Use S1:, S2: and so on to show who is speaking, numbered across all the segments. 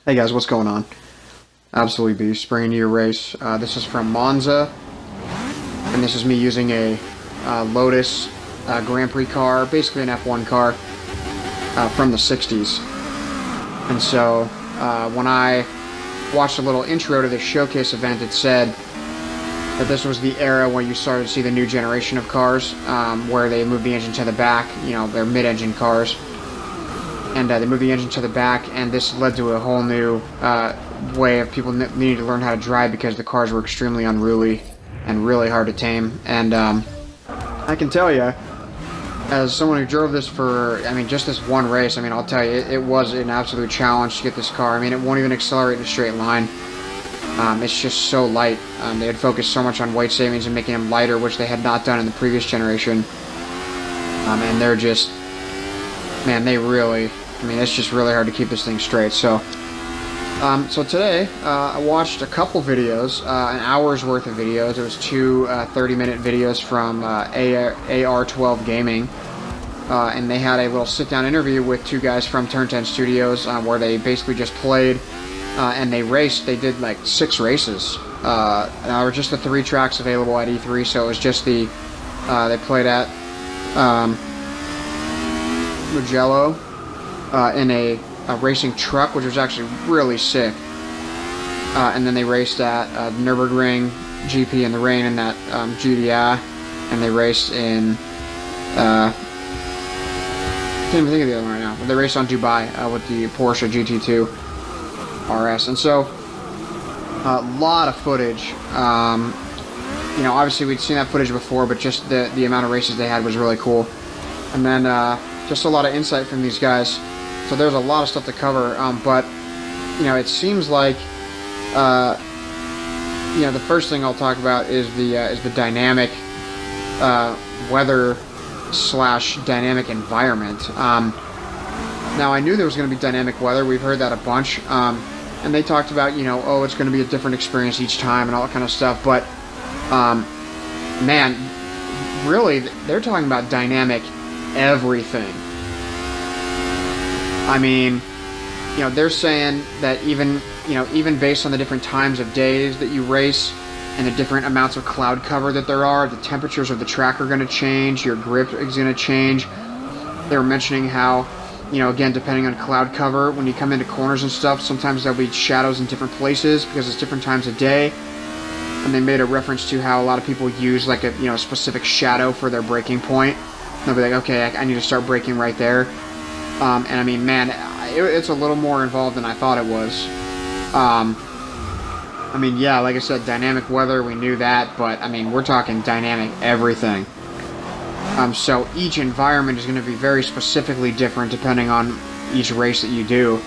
S1: Hey guys, what's going on? Absolutely beast, bringing you a race. This is from Monza, and this is me using a Lotus Grand Prix car, basically an F1 car from the 60s. And so when I watched a little intro to this showcase event, it said that this was the era when you started to see the new generation of cars, where they moved the engine to the back, you know, they're mid-engine cars. And they moved the engine to the back, and this led to a whole new way of people needing to learn how to drive because the cars were extremely unruly and really hard to tame. And I can tell you, as someone who drove this for, just this one race, I'll tell you, it was an absolute challenge to get this car. It won't even accelerate in a straight line. It's just so light. They had focused so much on weight savings and making them lighter, which they had not done in the previous generation. And they're just, man, they really, it's just really hard to keep this thing straight. So today, I watched a couple videos, an hour's worth of videos. It was two 30-minute videos from AR12 Gaming. And they had a little sit-down interview with two guys from Turn 10 Studios, where they basically just played and they raced. They did like 6 races. There were just the 3 tracks available at E3, so it was just the, they played at Mugello in a racing truck, which was actually really sick. And then they raced at Nürburgring GP in the rain in that GDI, and they raced in can't even think of the other one right now. But they raced on Dubai with the Porsche GT2 RS, and so a lot of footage. Obviously we'd seen that footage before, but just the amount of races they had was really cool. And then just a lot of insight from these guys. So there's a lot of stuff to cover, but it seems like the first thing I'll talk about is the dynamic weather / dynamic environment. Now I knew there was going to be dynamic weather. We've heard that a bunch, and they talked about oh, it's going to be a different experience each time and all that kind of stuff. But man, really, they're talking about dynamic everything. They're saying that even based on the different times of days that you race and the different amounts of cloud cover that there are, the temperatures of the track are going to change, your grip is going to change. They were mentioning how, again, depending on cloud cover, when you come into corners and stuff, sometimes there'll be shadows in different places because it's different times of day. And they made a reference to how a lot of people use like a specific shadow for their braking point. They'll be like, okay, I need to start braking right there. Man, it's a little more involved than I thought it was. Yeah, like I said, dynamic weather, we knew that, but, we're talking dynamic everything. So each environment is going to be very specifically different depending on each race that you do,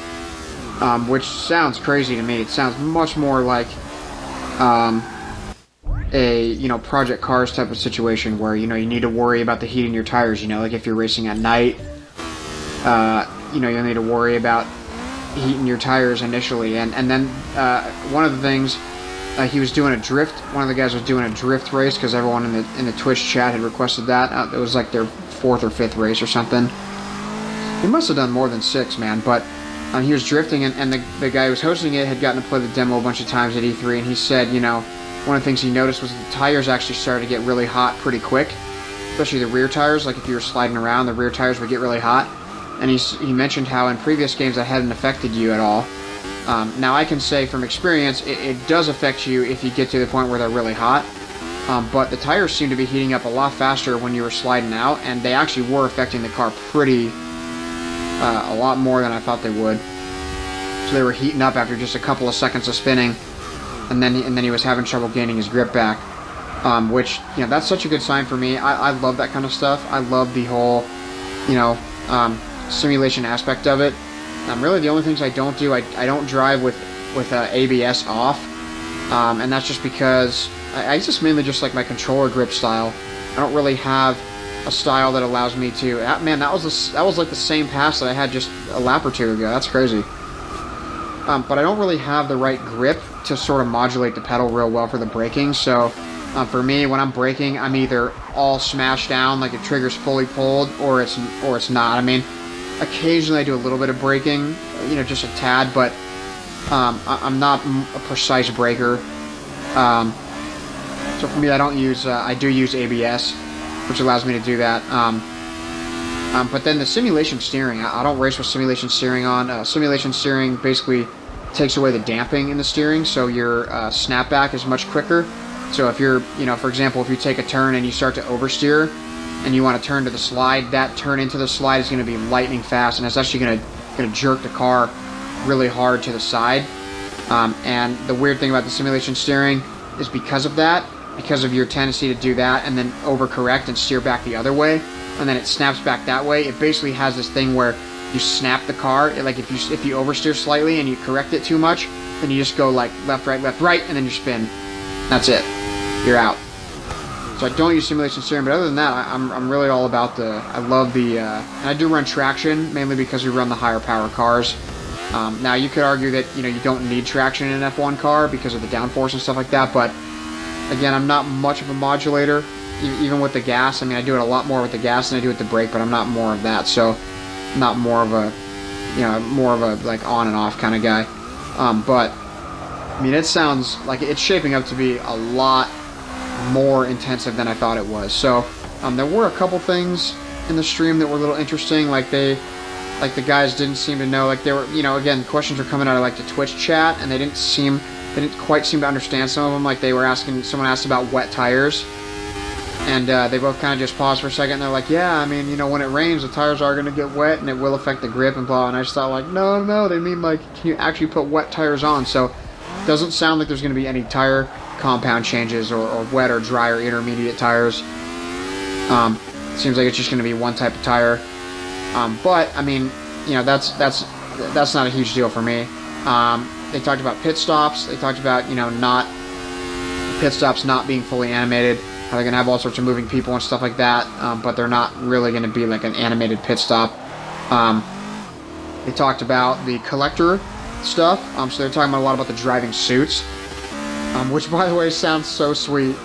S1: which sounds crazy to me. It sounds much more like a Project Cars type of situation where you need to worry about the heat in your tires. Like if you're racing at night, you'll need to worry about heating your tires initially. And then one of the things, he was doing a drift. One of the guys was doing a drift race because everyone in the Twitch chat had requested that. It was like their 4th or 5th race or something. He must have done more than 6, man. But he was drifting, and the guy who was hosting it had gotten to play the demo a bunch of times at E3, and he said, one of the things he noticed was that the tires actually started to get really hot pretty quick, especially the rear tires. Like if you were sliding around, the rear tires would get really hot. And he mentioned how in previous games that hadn't affected you at all. Now I can say from experience, it does affect you if you get to the point where they're really hot. But the tires seem to be heating up a lot faster when you were sliding out, and they actually were affecting the car a lot more than I thought they would. So they were heating up after just a couple of seconds of spinning, and then he was having trouble gaining his grip back. Which, that's such a good sign for me. I love that kind of stuff. I love the whole, simulation aspect of it. Really the only things I don't do, I don't drive with ABS off, and that's just because I just mainly just like my controller grip style. I don't really have a style that allows me to. Man, that was like the same pass that I had just a lap or two ago. That's crazy. But I don't really have the right grip to sort of modulate the pedal real well for the braking. So for me, when I'm braking, I'm either all smashed down, like the trigger's fully pulled, or it's not. Occasionally I do a little bit of braking, just a tad, but I'm not a precise braker. So for me, I do use ABS, which allows me to do that. But then the simulation steering, I don't race with simulation steering on. Simulation steering basically takes away the damping in the steering, so your snapback is much quicker. So if you're, for example, if you take a turn and you start to oversteer, and you want to turn to the slide, that turn into the slide is going to be lightning fast, and it's actually going to jerk the car really hard to the side. And the weird thing about the simulation steering is because of that, because of your tendency to do that and then overcorrect and steer back the other way, and then it snaps back that way. It basically has this thing where you snap the car. Like if you oversteer slightly and you correct it too much, then you just go like left, right, and then you spin. That's it. You're out. So I don't use simulation steering, but other than that, I'm really all about I love the, and I do run traction, mainly because we run the higher power cars. Now you could argue that, you don't need traction in an F1 car because of the downforce and stuff like that, but again, I'm not much of a modulator, even with the gas. I mean, I do it a lot more with the gas than I do with the brake, but I'm not more of that, so I'm not more of a, more of a, like, on and off kind of guy. But, I mean, it sounds like it's shaping up to be a lot more intensive than I thought it was. So, there were a couple things in the stream that were a little interesting, like the guys didn't seem to know, like they were, again, questions were coming out of like the Twitch chat, and they didn't quite seem to understand some of them. Like someone asked about wet tires, and they both kind of just paused for a second, and they're like, yeah, I mean, when it rains, the tires are going to get wet, and it will affect the grip and blah, and I just thought like, no, they mean like, can you actually put wet tires on? So, it doesn't sound like there's going to be any tire compound changes or wet or dry or intermediate tires. Seems like it's just going to be one type of tire. But I mean, that's not a huge deal for me. They talked about pit stops. They talked about not pit stops not being fully animated. How they're gonna have all sorts of moving people and stuff like that. But they're not really gonna be like an animated pit stop. They talked about the collector stuff. So they're talking a lot about the driving suits, which by the way sounds so sweet.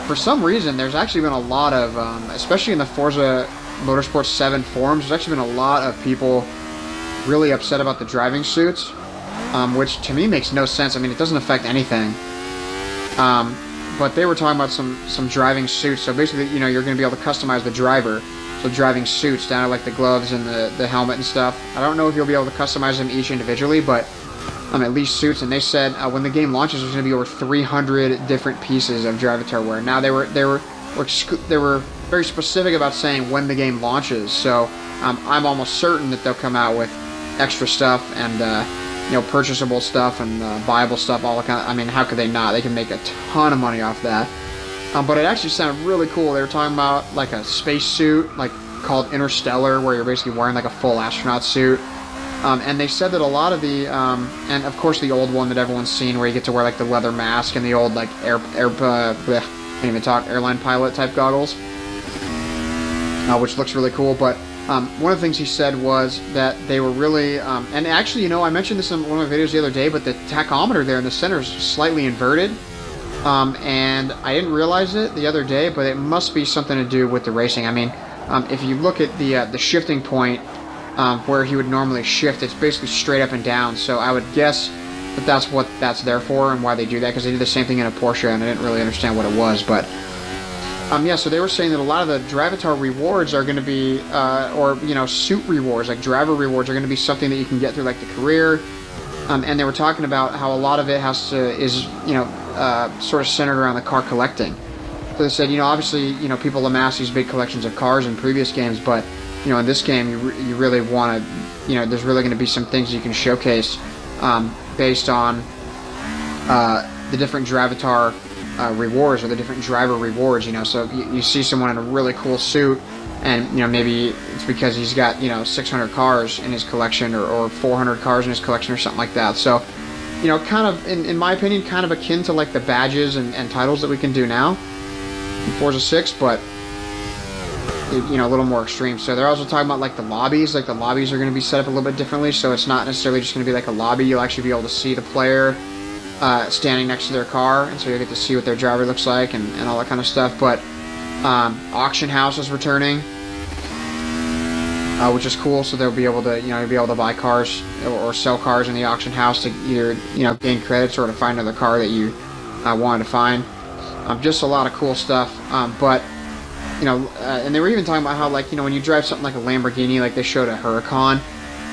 S1: For some reason, there's actually been a lot of, especially in the Forza Motorsport 7 forums, there's actually been a lot of people really upset about the driving suits, which to me makes no sense. I mean, it doesn't affect anything. But they were talking about some driving suits. So basically, you're going to be able to customize the driver. So driving suits down to like the gloves and the helmet and stuff. I don't know if you'll be able to customize them each individually, but at least suits. And they said when the game launches, there's going to be over 300 different pieces of drivatar wear. Now they were very specific about saying when the game launches, so I'm almost certain that they'll come out with extra stuff and purchasable stuff and buyable stuff. All kind of, I mean, how could they not? They can make a ton of money off that. But it actually sounded really cool. They were talking about like a space suit, like called Interstellar, where you're basically wearing like a full astronaut suit. And they said that a lot of the, and of course the old one that everyone's seen, where you get to wear like the leather mask and the old like can't even talk, airline pilot type goggles, which looks really cool. But one of the things he said was that they were really, and actually, I mentioned this in one of my videos the other day, but the tachometer there in the center is slightly inverted. And I didn't realize it the other day, but it must be something to do with the racing. I mean, if you look at the shifting point where he would normally shift, it's basically straight up and down. So I would guess that that's what that's there for and why they do that, because they do the same thing in a Porsche, and I didn't really understand what it was. But yeah, so they were saying that a lot of the Drivatar rewards are going to be, or suit rewards, like driver rewards, are going to be something that you can get through like the career. And they were talking about how a lot of it is sort of centered around the car collecting. So they said, obviously, people amass these big collections of cars in previous games, but in this game, you really want to, there's really going to be some things you can showcase based on the different Drivatar rewards, or the different driver rewards. So you see someone in a really cool suit, and maybe it's because he's got 600 cars in his collection, or 400 cars in his collection, or something like that. So kind of, in my opinion, kind of akin to like the badges and titles that we can do now in Forza 6, but a little more extreme. So they're also talking about like the lobbies. Like the lobbies are going to be set up a little bit differently, so it's not necessarily just going to be like a lobby. You'll actually be able to see the player standing next to their car, and so you'll get to see what their driver looks like and all that kind of stuff. But auction house is returning. which is cool. So they'll be able to, you'll be able to buy cars or sell cars in the auction house to either, gain credits or to find another car that you wanted to find. Just a lot of cool stuff. But and they were even talking about how, like, when you drive something like a Lamborghini, like they showed a Huracan,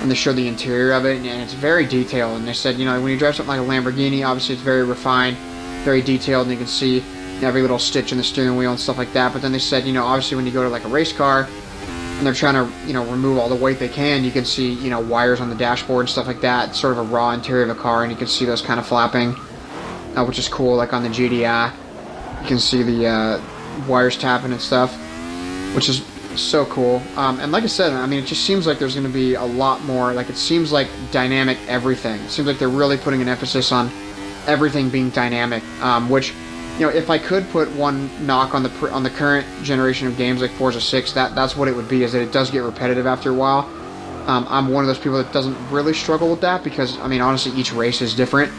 S1: and they showed the interior of it, and it's very detailed. And they said, when you drive something like a Lamborghini, obviously it's very refined, very detailed, and you can see every little stitch in the steering wheel and stuff like that. But then they said, obviously when you go to like a race car, and they're trying to, remove all the weight they can, you can see, wires on the dashboard and stuff like that. It's sort of a raw interior of a car, and you can see those kind of flapping, which is cool. Like on the GDI, you can see the wires tapping and stuff, which is so cool. And like I said, I mean, it just seems like there's going to be a lot more. Like, it seems like dynamic everything. It seems like they're really putting an emphasis on everything being dynamic, which, if I could put one knock on the current generation of games like Forza 6, that's what it would be, is that it does get repetitive after a while. I'm one of those people that doesn't really struggle with that, because, I mean, honestly, each race is different,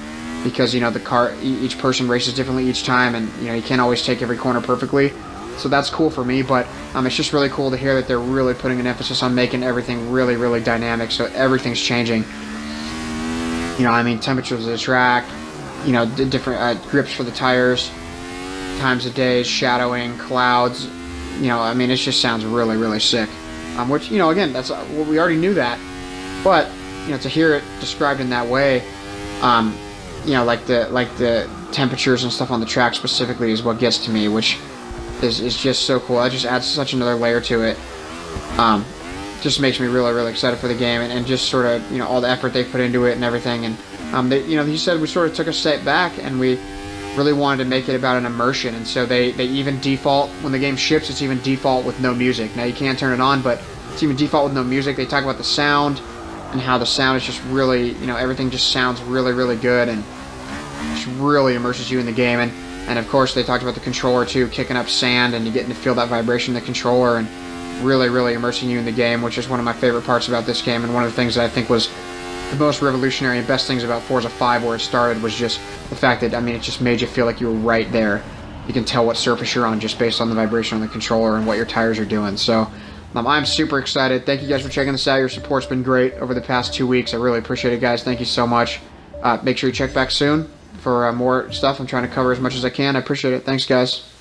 S1: because, each person races differently each time, and, you can't always take every corner perfectly. So that's cool for me, but it's just really cool to hear that they're really putting an emphasis on making everything really, really dynamic, so everything's changing. Temperatures of the track, different grips for the tires, times of day, shadowing, clouds, it just sounds really, really sick. Which, again, that's we already knew that, but, to hear it described in that way, like the temperatures and stuff on the track specifically is what gets to me, which is just so cool. That just adds such another layer to it. Just makes me really, really excited for the game, and just sort of, all the effort they put into it and everything. And he said we sort of took a step back, and we really wanted to make it about an immersion, and so they even default, when the game ships, it's even default with no music. Now you can't turn it on, but it's even default with no music. They talk about the sound, and how the sound is just really, everything just sounds really, really good, and just really immerses you in the game. And of course, they talked about the controller too, kicking up sand, and you getting to feel that vibration in the controller, and really, really immersing you in the game, which is one of my favorite parts about this game, and one of the things that I think was the most revolutionary and best things about Forza 5 where it started, was just the fact that, it just made you feel like you were right there. You can tell what surface you're on just based on the vibration on the controller and what your tires are doing. So, I'm super excited. Thank you guys for checking this out. Your support's been great over the past 2 weeks. I really appreciate it, guys. Thank you so much. Make sure you check back soon for more stuff. I'm trying to cover as much as I can. I appreciate it. Thanks, guys.